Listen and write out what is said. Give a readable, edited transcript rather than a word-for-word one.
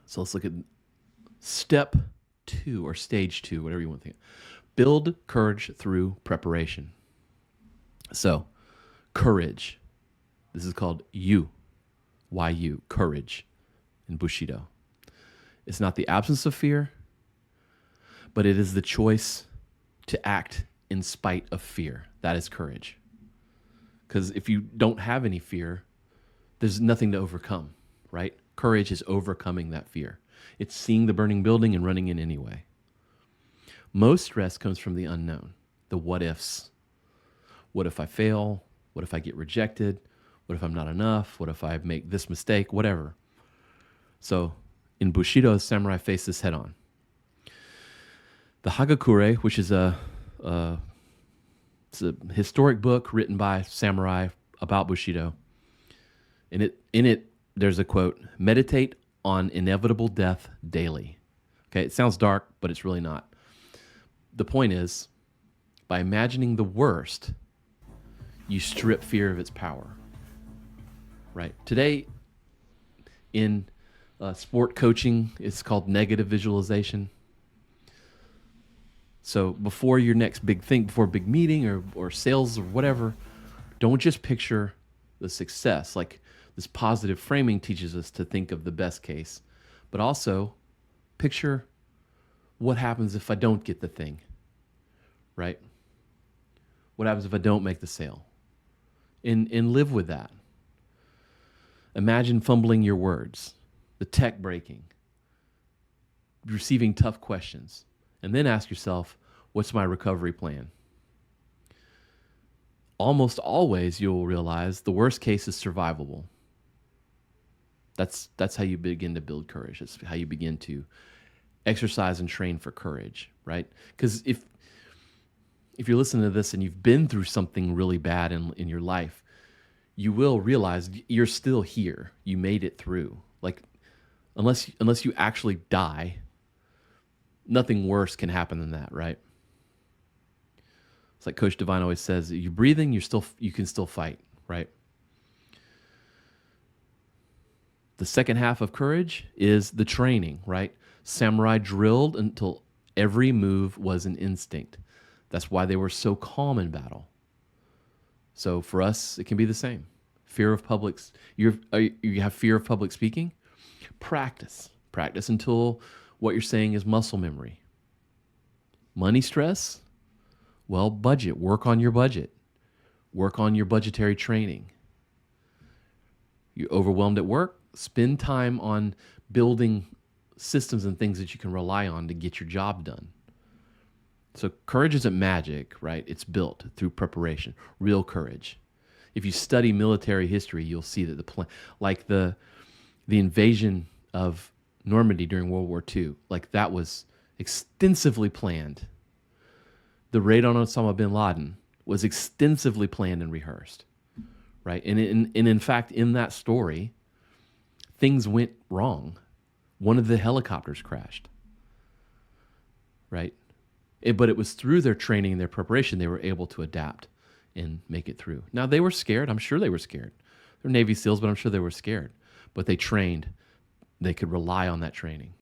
So let's look at step 2 or stage 2, whatever you want to think. Build courage through preparation. So, courage. This is called YU, courage in Bushido. It's not the absence of fear, but it is the choice to act in spite of fear. That is courage. Because if you don't have any fear, there's nothing to overcome, right? Courage is overcoming that fear. It's seeing the burning building and running in anyway. Most stress comes from the unknown, the what ifs. What if I fail? What if I get rejected? What if I'm not enough? What if I make this mistake? Whatever. So in Bushido, the samurai face this head on. The Hagakure, which is it's a historic book written by samurai about Bushido. In it, there's a quote: meditate on inevitable death daily. Okay, it sounds dark, but it's really not. The point is, by imagining the worst, you strip fear of its power. Right? Today, in sport coaching, it's called negative visualization. So before your next big thing, before a big meeting or sales or whatever, don't just picture the success. Like this positive framing teaches us to think of the best case, but also picture what happens if I don't get the thing, right? What happens if I don't make the sale? And live with that. Imagine fumbling your words, the tech breaking, receiving tough questions, and then ask yourself, what's my recovery plan? Almost always you'll realize the worst case is survivable. That's how you begin to build courage. It's how you begin to exercise and train for courage, right? Because if you're listening to this and you've been through something really bad in your life, you will realize you're still here. You made it through. Like, unless you actually die, nothing worse can happen than that, right? It's like Coach Divine always says: you're breathing, you can still fight, right? The second half of courage is the training, right? Samurai drilled until every move was an instinct. That's why they were so calm in battle. So for us, it can be the same. Fear of you have fear of public speaking? Practice until what you're saying is muscle memory. Money stress? Well, work on your budget. Work on your budgetary training. You're overwhelmed at work? Spend time on building systems and things that you can rely on to get your job done. So courage isn't magic, right? It's built through preparation, real courage. If you study military history, you'll see that the invasion of Normandy during World War II, like that was extensively planned. The raid on Osama bin Laden was extensively planned and rehearsed, right? And in fact, in that story, things went wrong. One of the helicopters crashed, right? But it was through their training and their preparation they were able to adapt and make it through. Now, they were scared. I'm sure they were scared. They're Navy SEALs, but I'm sure they were scared. But they trained. They could rely on that training.